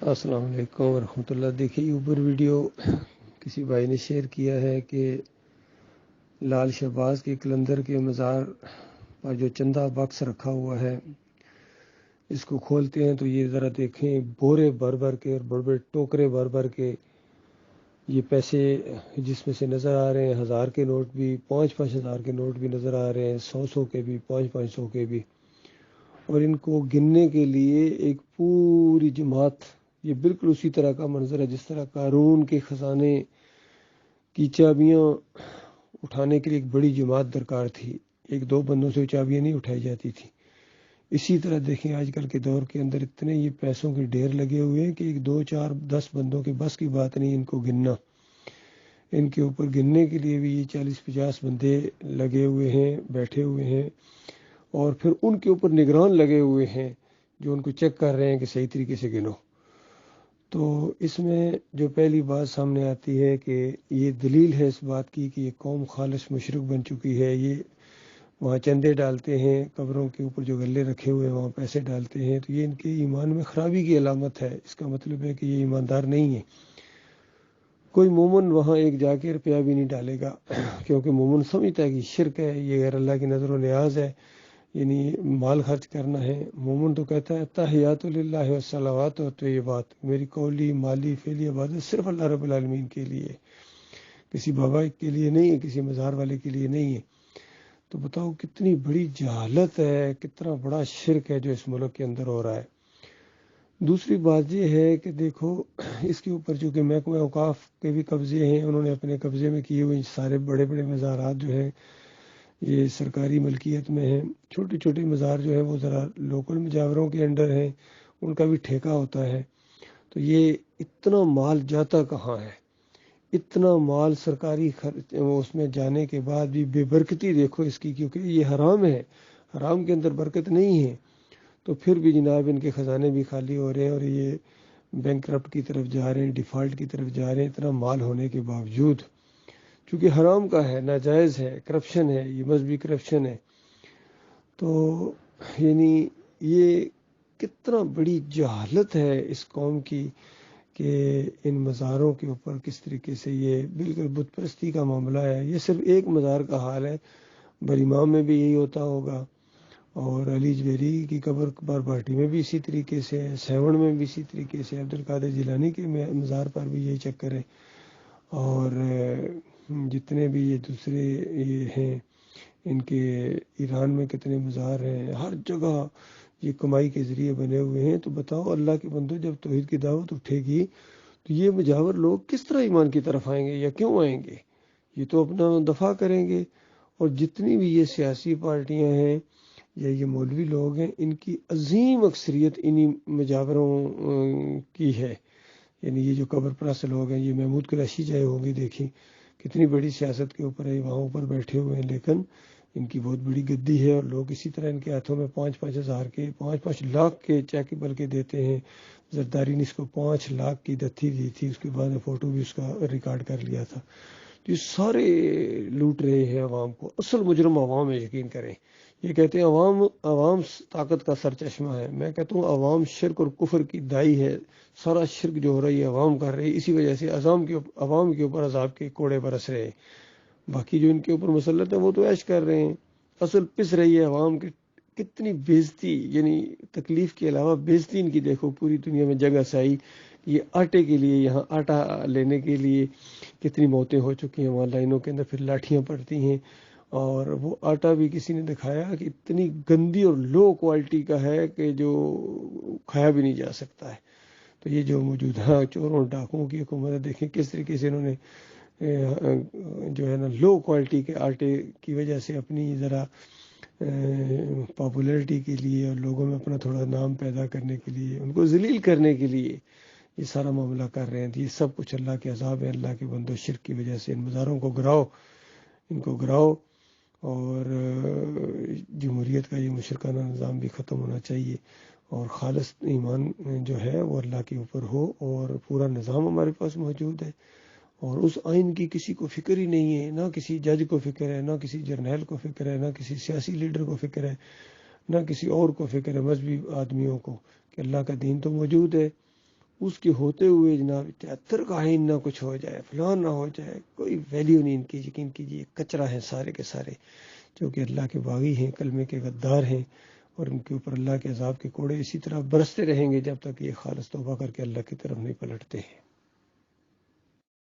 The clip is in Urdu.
السلام علیکم ورحمۃ اللہ۔ دیکھیے اوپر ویڈیو کسی بھائی نے شیئر کیا ہے کہ لال شہباز کے قلندر کے مزار پر جو چندہ باکس رکھا ہوا ہے، اس کو کھولتے ہیں تو یہ ذرا دیکھیں، بورے بھر بھر کے اور بڑے بڑے ٹوکرے بھر بھر کے یہ پیسے جس میں سے نظر آ رہے ہیں۔ 1000 کے نوٹ بھی، 5,000 کے نوٹ بھی نظر آ رہے ہیں، 100 کے بھی، 500 کے بھی۔ اور ان کو گننے کے لیے ایک پوری جماعت، یہ بالکل اسی طرح کا منظر ہے جس طرح قارون کے خزانے کی چابیاں اٹھانے کے لیے ایک بڑی جماعت درکار تھی، ایک دو بندوں سے چابیاں نہیں اٹھائی جاتی تھی۔ اسی طرح دیکھیں آج کل کے دور کے اندر اتنے یہ پیسوں کے ڈھیر لگے ہوئے ہیں کہ 1 2 4 10 بندوں کے بس کی بات نہیں ان کو گننا۔ ان کے اوپر گننے کے لیے بھی یہ 40-50 بندے لگے ہوئے ہیں، بیٹھے ہوئے ہیں، اور پھر ان کے اوپر نگران لگے ہوئے ہیں جو ان کو چیک کر رہے ہیں کہ صحیح طریقے سے گنو۔ تو اس میں جو پہلی بات سامنے آتی ہے کہ یہ دلیل ہے اس بات کی کہ یہ قوم خالص مشرک بن چکی ہے۔ یہ وہاں چندے ڈالتے ہیں، قبروں کے اوپر جو گلے رکھے ہوئے ہیں وہاں پیسے ڈالتے ہیں، تو یہ ان کے ایمان میں خرابی کی علامت ہے۔ اس کا مطلب ہے کہ یہ ایماندار نہیں ہے۔ کوئی مومن وہاں ایک جا کے روپیہ بھی نہیں ڈالے گا کیونکہ مومن سمجھتا ہے کہ شرک ہے، یہ غیر اللہ کی نظر و نیاز ہے، یعنی مال خرچ کرنا ہے۔ مومن تو کہتا ہے تحیات للہ والصلوات والطیبات، میری قولی مالی فعلی عبادت صرف اللہ رب العالمین کے لیے، کسی بابا کے لیے نہیں ہے، کسی مزار والے کے لیے نہیں ہے۔ تو بتاؤ کتنی بڑی جہالت ہے، کتنا بڑا شرک ہے جو اس ملک کے اندر ہو رہا ہے۔ دوسری بات یہ ہے کہ دیکھو اس کے اوپر چونکہ محکمہ اوقاف کے بھی قبضے ہیں، انہوں نے اپنے قبضے میں کیے ہوئے سارے بڑے بڑے مزارات جو ہیں یہ سرکاری ملکیت میں ہیں۔ چھوٹے چھوٹے مزار جو ہیں وہ ذرا لوکل مجاوروں کے انڈر ہیں، ان کا بھی ٹھیکہ ہوتا ہے۔ تو یہ اتنا مال جاتا کہاں ہے؟ اتنا مال سرکاری اس میں جانے کے بعد بھی بے برکتی دیکھو اس کی، کیونکہ یہ حرام ہے، حرام کے اندر برکت نہیں ہے۔ تو پھر بھی جناب ان کے خزانے بھی خالی ہو رہے ہیں اور یہ بینک کرپٹ کی طرف جا رہے ہیں، ڈیفالٹ کی طرف جا رہے ہیں، اتنا مال ہونے کے باوجود، چونکہ حرام کا ہے، ناجائز ہے، کرپشن ہے، یہ مذہبی کرپشن ہے۔ تو یعنی یہ کتنا بڑی جہالت ہے اس قوم کی کہ ان مزاروں کے اوپر کس طریقے سے یہ بالکل بت پرستی کا معاملہ ہے۔ یہ صرف ایک مزار کا حال ہے، بریمام میں بھی یہی ہوتا ہوگا، اور علی جویری کی قبر بارباٹی میں بھی اسی طریقے سے ہے، سیون میں بھی اسی طریقے سے، عبدالقادر جیلانی کے مزار پر بھی یہی چکر ہے، اور جتنے بھی یہ دوسرے یہ ہیں ان کے ایران میں کتنے مزار ہیں، ہر جگہ یہ کمائی کے ذریعے بنے ہوئے ہیں۔ تو بتاؤ اللہ کے بندو، جب توحید کی دعوت اٹھے گی تو یہ مجاور لوگ کس طرح ایمان کی طرف آئیں گے یا کیوں آئیں گے؟ یہ تو اپنا دفاع کریں گے۔ اور جتنی بھی یہ سیاسی پارٹیاں ہیں یا یہ مولوی لوگ ہیں، ان کی عظیم اکثریت انہی مجاوروں کی ہے۔ یعنی یہ جو قبر پرست لوگ ہیں، یہ محمود قریشی جائے ہوں گے، دیکھیں کتنی بڑی سیاست کے اوپر ہے، وہاں اوپر بیٹھے ہوئے ہیں، لیکن ان کی بہت بڑی گدی ہے، اور لوگ اسی طرح ان کے ہاتھوں میں 5-5 ہزار کے، 5-5 لاکھ کے چیک بلکہ دیتے ہیں۔ زرداری نے اس کو 5 لاکھ کی دتھی دی تھی، اس کے بعد فوٹو بھی اس کا ریکارڈ کر لیا تھا۔ یہ سارے لوٹ رہے ہیں عوام کو، اصل مجرم عوام ہے، یقین کریں۔ یہ کہتے ہیں عوام طاقت کا سرچشمہ ہے، میں کہتا ہوں عوام شرک اور کفر کی دائی ہے۔ سارا شرک جو ہو رہا ہے یہ عوام کر رہی ہے، اسی وجہ سے عوام کے اوپر عذاب کے کوڑے برس رہے ہیں۔ باقی جو ان کے اوپر مسلط ہیں وہ تو عیش کر رہے ہیں، اصل پس رہی ہے عوام کی۔ کتنی بےزتی، یعنی تکلیف کے علاوہ بےزتی ان کی دیکھو پوری دنیا میں جگہ سائی۔ یہ آٹے کے لیے، یہاں آٹا لینے کے لیے کتنی موتیں ہو چکی ہیں، وہاں لائنوں کے اندر پھر لاٹھیاں پڑتی ہیں، اور وہ آٹا بھی کسی نے دکھایا کہ اتنی گندی اور لو کوالٹی کا ہے کہ جو کھایا بھی نہیں جا سکتا ہے۔ تو یہ جو موجودہ چوروں ڈاکوؤں کی حکومت دیکھیں کس طریقے سے انہوں نے جو ہے نا لو کوالٹی کے آٹے کی وجہ سے اپنی ذرا پاپولیرٹی کے لیے اور لوگوں میں اپنا تھوڑا نام پیدا کرنے کے لیے، ان کو ذلیل کرنے کے لیے یہ سارا معاملہ کر رہے ہیں۔ یہ سب کچھ اللہ کے عذاب ہے، اللہ کے بندو، شرک کی وجہ سے ان مزاروں کو گراؤ، ان کو گراؤ، اور جمہوریت کا یہ مشرکانہ نظام بھی ختم ہونا چاہیے، اور خالص ایمان جو ہے وہ اللہ کے اوپر ہو، اور پورا نظام ہمارے پاس موجود ہے، اور اس آئین کی کسی کو فکر ہی نہیں ہے، نہ کسی جج کو فکر ہے، نہ کسی جرنیل کو فکر ہے، نہ کسی سیاسی لیڈر کو فکر ہے، نہ کسی اور کو فکر ہے، مذہبی آدمیوں کو، کہ اللہ کا دین تو موجود ہے، اس کے ہوتے ہوئے جناب 73 کا آئین نہ کچھ ہو جائے، فلاں نہ ہو جائے، کوئی ویلیو نہیں ان کی. یقین کیجیے کچرا ہے سارے کے سارے، جو کہ اللہ کے باغی ہیں، کلمے کے غدار ہیں، اور ان کے اوپر اللہ کے عذاب کے کوڑے اسی طرح برستے رہیں گے جب تک یہ خالص توبہ کر کے اللہ کی طرف نہیں پلٹتے ہیں.